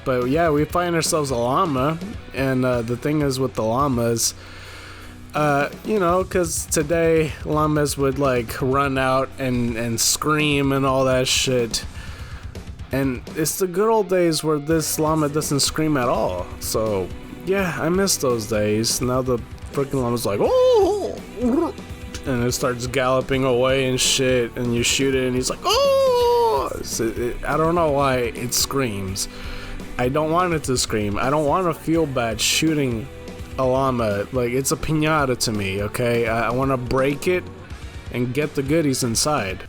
But yeah, we find ourselves a llama, and the thing is with the llamas, because today llamas would like run out and scream and all that shit. And it's the good old days where this llama doesn't scream at all. So yeah, I miss those days. Now the freaking llama's like, oh, and it starts galloping away and shit, and you shoot it and he's like, oh. I don't know why it screams. I don't want it to scream. I don't want to feel bad shooting a llama. Like, it's a piñata to me, okay? I want to break it and get the goodies inside.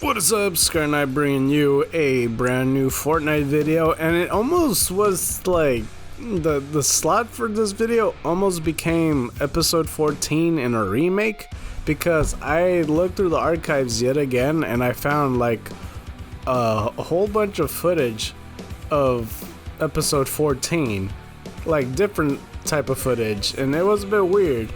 What's up, ScarKnight, bringing you a brand new Fortnite video, and it almost was like the slot for this video almost became episode 14 in a remake, because I looked through the archives yet again and I found like a whole bunch of footage of episode 14, like different type of footage, and it was a bit weird,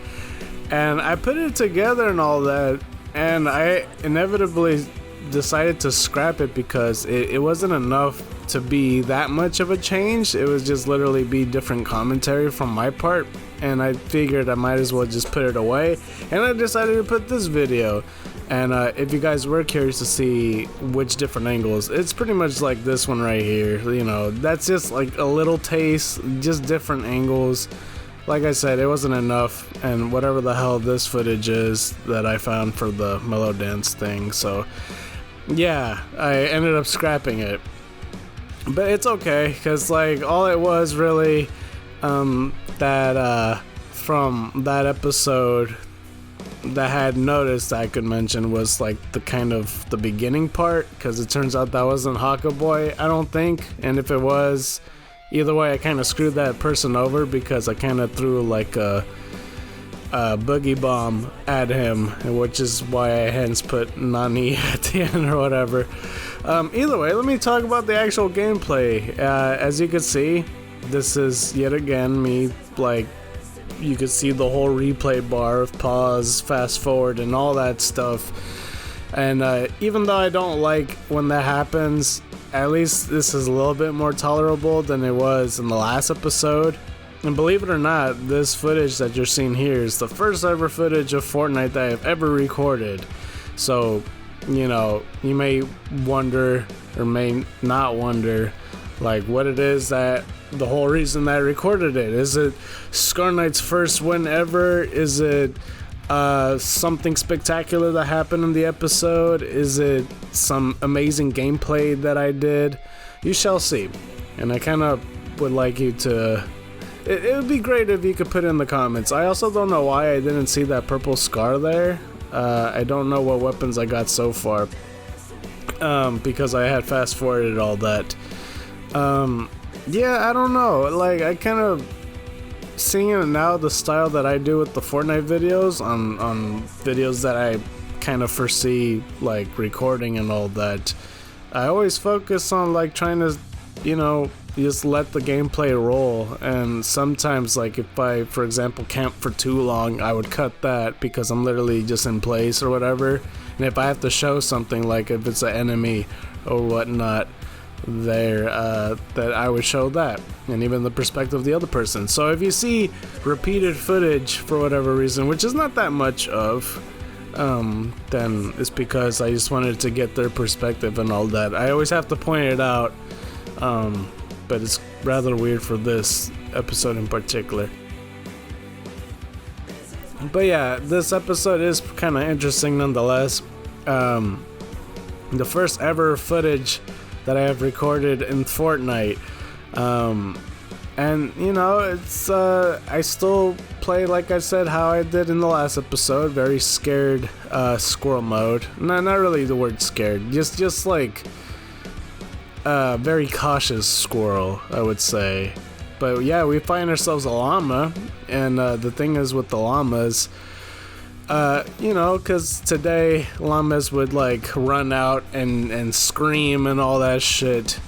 and I put it together and all that, and I inevitably decided to scrap it because it wasn't enough to be that much of a change. It was just literally be different commentary from my part, and I figured I might as well just put it away, and I decided to put this video. And if you guys were curious to see which different angles, it's pretty much like this one right here. You know, that's just like a little taste, just different angles. Like I said, it wasn't enough, and whatever the hell this footage is that I found for the mellow dance thing, so yeah, I ended up scrapping it. But it's okay, because like all it was really that from that episode that I had noticed I could mention was like the kind of the beginning part, because it turns out that wasn't Haka Boy, I don't think, and if it was, either way I kind of screwed that person over, because I kind of threw like a boogie bomb at him, which is why I hence put Nani at the end or whatever. Either way, let me talk about the actual gameplay. As you can see, this is yet again me, like, you could see the whole replay bar of pause, fast forward, and all that stuff. And even though I don't like when that happens, at least this is a little bit more tolerable than it was in the last episode. And believe it or not, this footage that you're seeing here is the first ever footage of Fortnite that I've ever recorded. So, you know, you may wonder, or may not wonder, like what it is that the whole reason that I recorded it. Is it ScarKnight's first win ever? Is it something spectacular that happened in the episode? Is it some amazing gameplay that I did? You shall see. And I kind of would like you to... It would be great if you could put it in the comments. I also don't know why I didn't see that purple scar there. I don't know what weapons I got so far, because I had fast forwarded all that. Yeah, I don't know. Like, I kind of seeing it now, the style that I do with the Fortnite videos on videos that I kind of foresee like recording and all that. I always focus on like trying to, you know, just let the gameplay roll, and sometimes like if I, for example, camp for too long, I would cut that because I'm literally just in place or whatever, and if I have to show something, like if it's an enemy or whatnot there, that I would show that, and even the perspective of the other person. So if you see repeated footage for whatever reason, which is not that much of, then it's because I just wanted to get their perspective and all that. I always have to point it out, but it's rather weird for this episode in particular. But yeah, this episode is kind of interesting nonetheless. The first ever footage that I have recorded in Fortnite. And you know, it's I still play, like I said, how I did in the last episode, very scared squirrel mode. No, not really the word scared, just like very cautious squirrel, I would say. But yeah, we find ourselves a llama, and the thing is with the llamas, You know, because today llamas would like run out and scream and all that shit.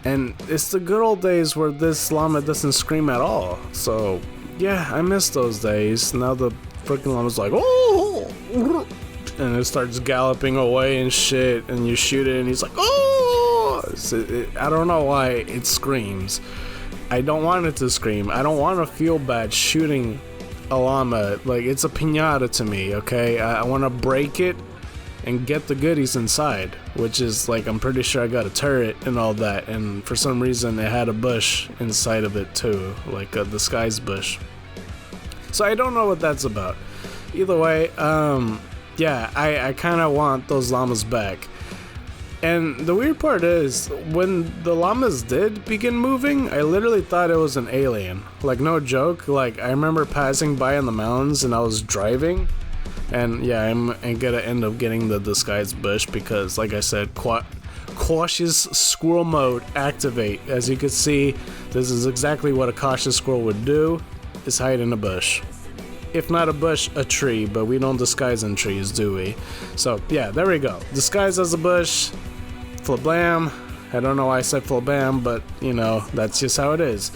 And it's the good old days where this llama doesn't scream at all. So, yeah, I miss those days. Now the freaking llama's like, oh! And it starts galloping away and shit. And you shoot it and he's like, oh! I don't know why it screams. I don't want it to scream. I don't want to feel bad shooting a llama. Like, it's a piñata to me, okay? I want to break it and get the goodies inside, which is like, I'm pretty sure I got a turret and all that, and for some reason it had a bush inside of it too, like a disguise bush. So I don't know what that's about. Either way, yeah, I kind of want those llamas back. And the weird part is, when the llamas did begin moving, I literally thought it was an alien. Like, no joke. Like, I remember passing by in the mountains and I was driving. And yeah, I'm gonna end up getting the disguise bush because, like I said, cautious squirrel mode activate. As you can see, this is exactly what a cautious squirrel would do, is hide in a bush. If not a bush, a tree, but we don't disguise in trees, do we? So yeah, there we go. Disguise as a bush, flablam. I don't know why I said flabam, but you know, that's just how it is.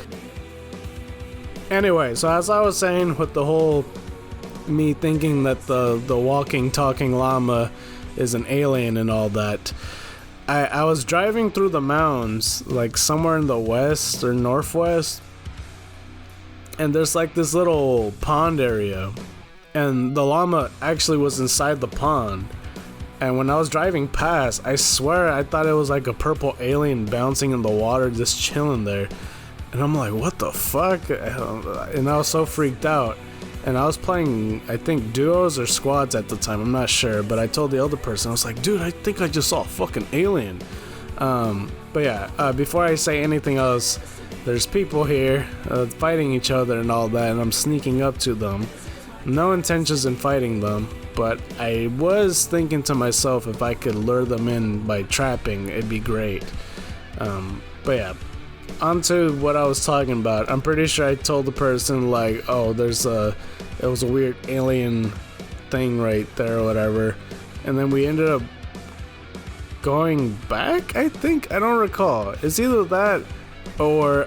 Anyway, so as I was saying with the whole me thinking that the walking, talking llama is an alien and all that, I was driving through the mountains, like somewhere in the west or northwest, and there's like this little pond area, and the llama actually was inside the pond. And when I was driving past, I swear I thought it was like a purple alien bouncing in the water, just chilling there. And I'm like, what the fuck? And I was so freaked out. And I was playing, I think, duos or squads at the time, I'm not sure. But I told the other person, I was like, dude, I think I just saw a fucking alien. But yeah, before I say anything else, there's people here fighting each other and all that, and I'm sneaking up to them. No intentions in fighting them, but I was thinking to myself, if I could lure them in by trapping, it'd be great. But yeah, on to what I was talking about. I'm pretty sure I told the person, like, oh, it was a weird alien thing right there or whatever. And then we ended up going back, I think? I don't recall. It's either that or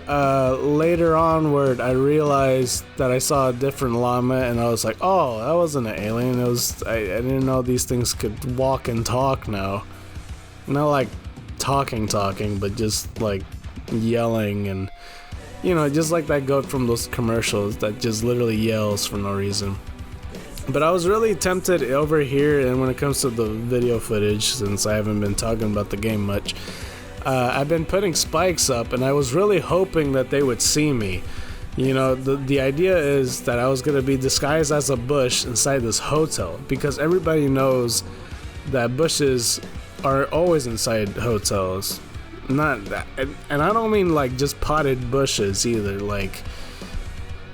later onward I realized that I saw a different llama and I was like, oh, that wasn't an alien. It was, I didn't know these things could walk and talk now. Not like talking, but just like yelling and, you know, just like that goat from those commercials that just literally yells for no reason. But I was really tempted over here, and when it comes to the video footage, since I haven't been talking about the game much, I've been putting spikes up, and I was really hoping that they would see me. You know, the idea is that I was going to be disguised as a bush inside this hotel, because everybody knows that bushes are always inside hotels. Not that, and I don't mean like just potted bushes either, like,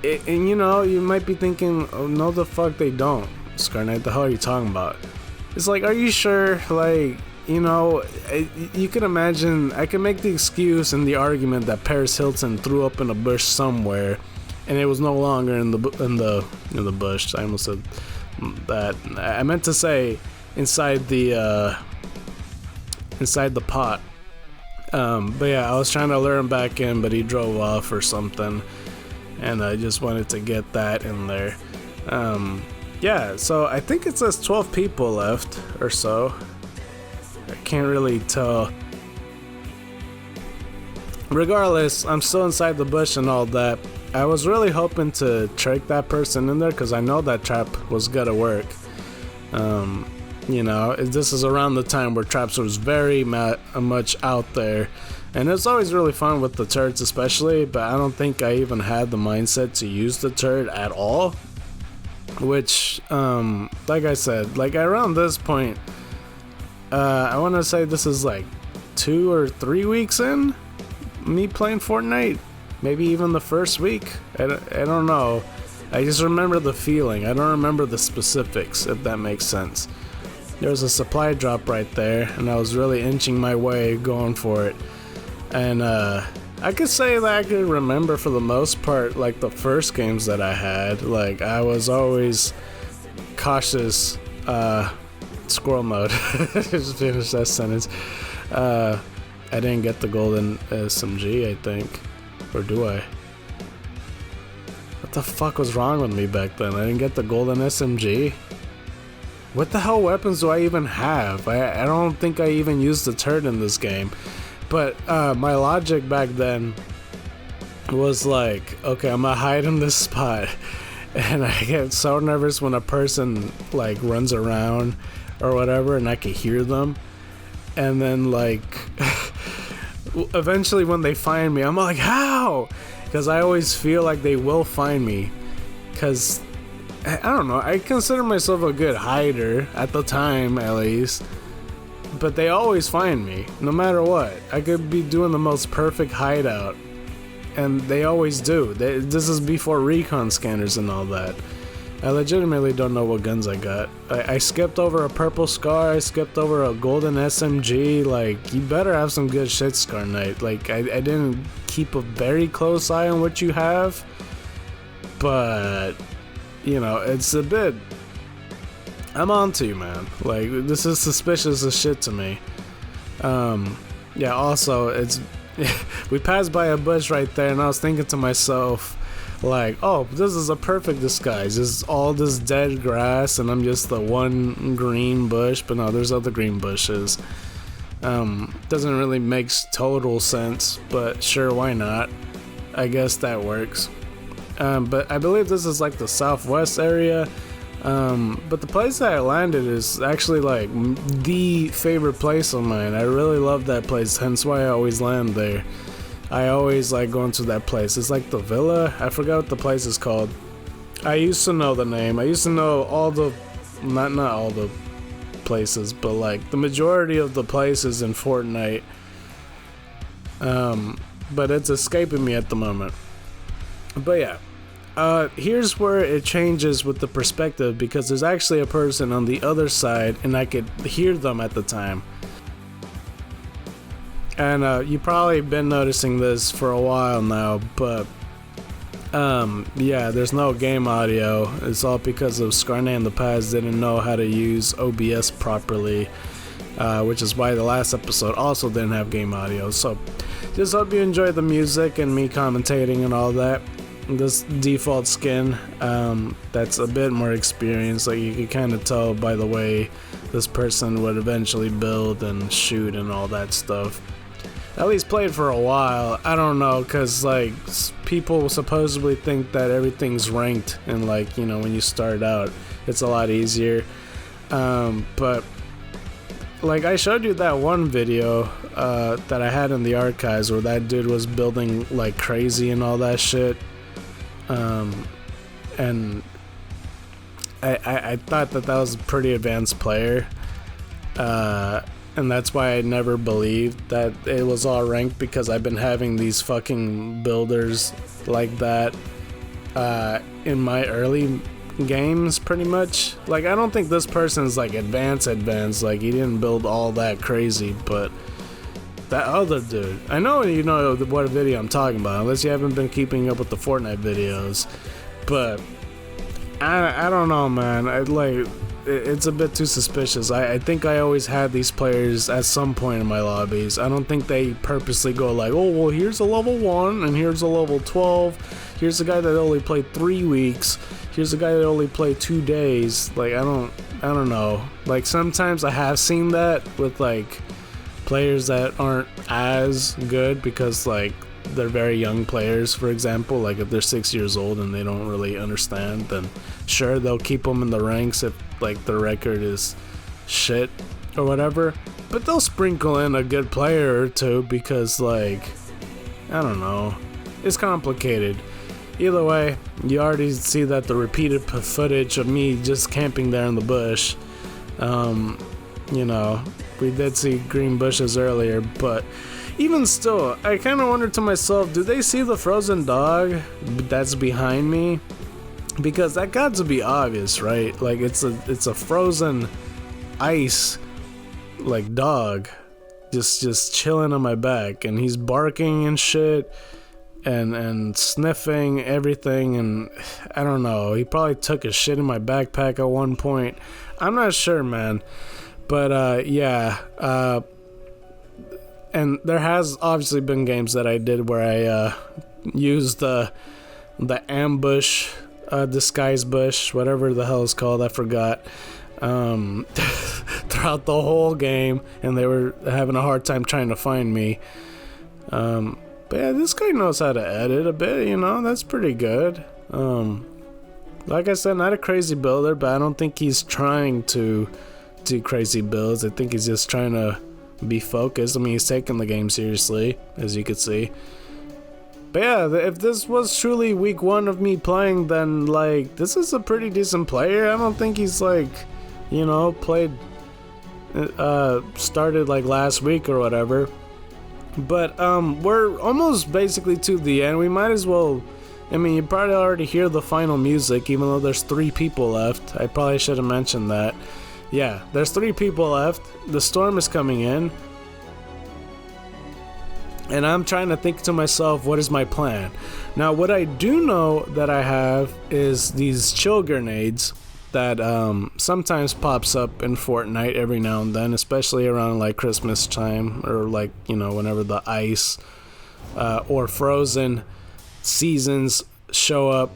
and you know, you might be thinking, oh no, the fuck they don't, ScarKnight, the hell are you talking about? It's like, are you sure? Like, you know, you can imagine, I can make the excuse and the argument that Paris Hilton threw up in a bush somewhere, and it was no longer in the bush. I almost said that. I meant to say inside the pot. But yeah, I was trying to lure him back in, but he drove off or something, and I just wanted to get that in there. Yeah, so I think it says 12 people left or so. I can't really tell. Regardless, I'm still inside the bush and all that. I was really hoping to trick that person in there, because I know that trap was gonna work. You know, this is around the time where traps was very much out there, and it's always really fun with the turrets especially, but I don't think I even had the mindset to use the turret at all, which, like I said, like around this point, I want to say this is like 2 or 3 weeks in me playing Fortnite, maybe even the first week, I don't know, I just remember the feeling, I don't remember the specifics, if that makes sense. There was a supply drop right there, and I was really inching my way going for it. And I could say that I could remember for the most part, like the first games that I had. Like, I was always cautious squirrel mode. Just finish that sentence. I didn't get the golden SMG, I think. Or do I? What the fuck was wrong with me back then? I didn't get the golden SMG? What the hell weapons do I even have? I don't think I even used the turret in this game. But my logic back then was like, okay, I'm gonna hide in this spot. And I get so nervous when a person like runs around or whatever and I can hear them. And then like eventually when they find me, I'm like, how? Because I always feel like they will find me. Because I don't know, I consider myself a good hider at the time, at least. But they always find me, no matter what. I could be doing the most perfect hideout, and they always do. This is before recon scanners and all that. I legitimately don't know what guns I got. I skipped over a purple SCAR, I skipped over a golden SMG. Like, you better have some good shit, ScarKnight. Like, I didn't keep a very close eye on what you have, but you know, it's a bit, I'm on to you, man. Like, this is suspicious as shit to me. Yeah, also, it's we passed by a bush right there, and I was thinking to myself, like, oh, this is a perfect disguise. This is all this dead grass, and I'm just the one green bush. But no, there's other green bushes. Doesn't really make total sense, but sure, why not? I guess that works. But I believe this is like the southwest area. But the place that I landed is actually like the favorite place of mine. I really love that place, hence why I always land there. I always like going to that place. It's like the villa. I forgot what the place is called. I used to know the name. I used to know all the, not all the places, but like the majority of the places in Fortnite. But it's escaping me at the moment. But yeah, here's where it changes with the perspective, because there's actually a person on the other side and I could hear them at the time. And you've probably been noticing this for a while now, but yeah, there's no game audio. It's all because of ScarKnight in the past didn't know how to use OBS properly, which is why the last episode also didn't have game audio. So just hope you enjoy the music and me commentating and all that. This default skin, that's a bit more experience. Like, you can kind of tell by the way this person would eventually build and shoot and all that stuff. At least played for a while. I don't know, because like people supposedly think that everything's ranked, and like, you know, when you start out it's a lot easier. But like, I showed you that one video that I had in the archives where that dude was building like crazy and all that shit. And I thought that was a pretty advanced player, and that's why I never believed that it was all ranked, because I've been having these fucking builders like that in my early games, pretty much. Like, I don't think this person's like advanced, like he didn't build all that crazy, but that other dude, I know you know what video I'm talking about, unless you haven't been keeping up with the Fortnite videos. But I don't know, man. It's a bit too suspicious. I think I always had these players at some point in my lobbies. I don't think they purposely go like, oh, well, here's a level 1 and here's a level 12. Here's a guy that only played 3 weeks. Here's a guy that only played 2 days. Like, I don't know. Like, sometimes I have seen that with like players that aren't as good, because like they're very young players, for example. Like, if they're 6 years old and they don't really understand, then sure, they'll keep them in the ranks if like the record is shit or whatever. But they'll sprinkle in a good player or two, because like, I don't know, it's complicated. Either way, you already see that the repeated footage of me just camping there in the bush. You know, we did see green bushes earlier, but even still, I kind of wonder to myself, do they see the frozen dog that's behind me? Because that got to be obvious, right? Like, it's a frozen ice like dog just chilling on my back, and he's barking and shit. and sniffing everything, and I don't know, he probably took a shit in my backpack at one point. I'm not sure, man, but and there has obviously been games that I did where I used the ambush, disguise bush, whatever the hell it's called, I forgot, throughout the whole game, and they were having a hard time trying to find me. But yeah, this guy knows how to edit a bit, that's pretty good. Like I said, not a crazy builder, but I don't think he's trying to do crazy builds. I think he's just trying to be focused. I mean, he's taking the game seriously, as you could see. But yeah, if this was truly week 1 of me playing, then like, this is a pretty decent player. I don't think he's like, played, started like last week or whatever. But we're almost basically to the end. We might as well, I mean, you probably already hear the final music, even though there's 3 people left. I probably should have mentioned that. Yeah, there's 3 people left. The storm is coming in. And I'm trying to think to myself, what is my plan? Now, what I do know that I have is these chill grenades that sometimes pops up in Fortnite every now and then, especially around like Christmas time, or like, whenever the ice or frozen seasons show up.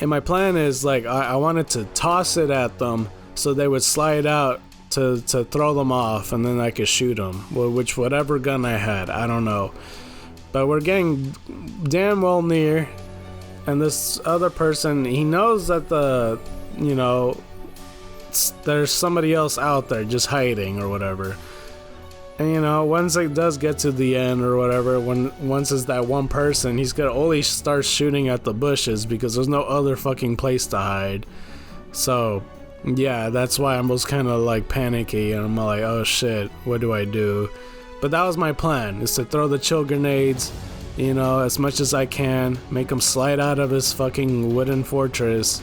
And my plan is like, I wanted to toss it at them so they would slide out to throw them off, and then I could shoot them, whatever gun I had, I don't know. But we're getting damn well near, and this other person, he knows that there's somebody else out there just hiding or whatever. And once it does get to the end or whatever, once it's that one person, he's gonna only start shooting at the bushes because there's no other fucking place to hide. So yeah, that's why I was kind of like panicky, and I'm like, oh shit, what do I do? But that was my plan, is to throw the chill grenades, as much as I can, make him slide out of his fucking wooden fortress,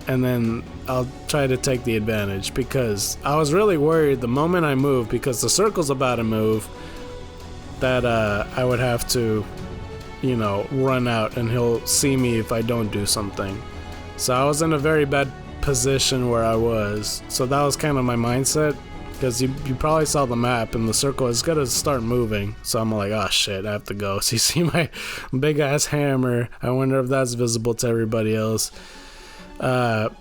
and then I'll try to take the advantage, because I was really worried the moment I moved, because the circle's about to move, that I would have to, run out and he'll see me if I don't do something. So I was in a very bad position where I was. So that was kind of my mindset, because you probably saw the map and the circle is gonna start moving. So I'm like, oh shit, I have to go. So you see my big ass hammer. I wonder if that's visible to everybody else. And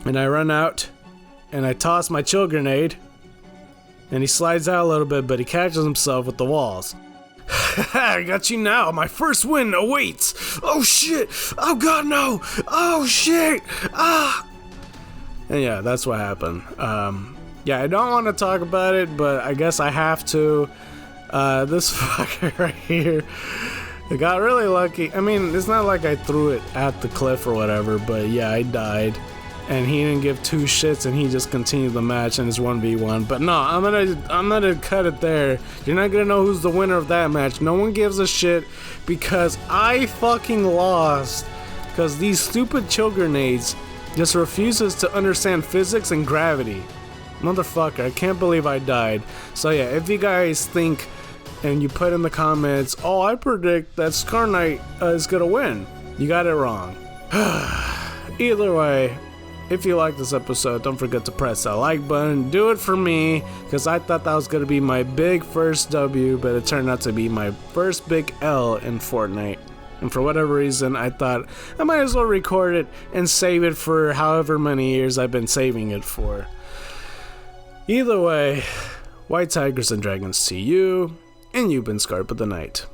I run out and I toss my chill grenade, and he slides out a little bit, but he catches himself with the walls. I got you now. My first win awaits. Oh shit. Oh god, no. Oh shit. And yeah, that's what happened. Yeah, I don't want to talk about it, but I guess I have to. This fucker right here, I got really lucky. I mean, it's not like I threw it at the cliff or whatever, but yeah, I died. And he didn't give 2 shits, and he just continued the match, and it's 1v1. But no, I'm gonna cut it there. You're not gonna know who's the winner of that match. No one gives a shit, because I fucking lost. Because these stupid chill grenades just refuses to understand physics and gravity. Motherfucker, I can't believe I died. So yeah, if you guys think, and you put in the comments, oh, I predict that ScarKnight is gonna win, you got it wrong. Either way, if you like this episode, don't forget to press that like button. Do it for me, because I thought that was going to be my big first W, but it turned out to be my first big L in Fortnite. And for whatever reason, I thought I might as well record it and save it for however many years I've been saving it for. Either way, white tigers and dragons to you, and you've been Scarp of the Night.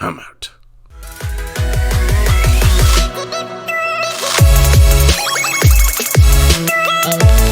I'm out. Oh.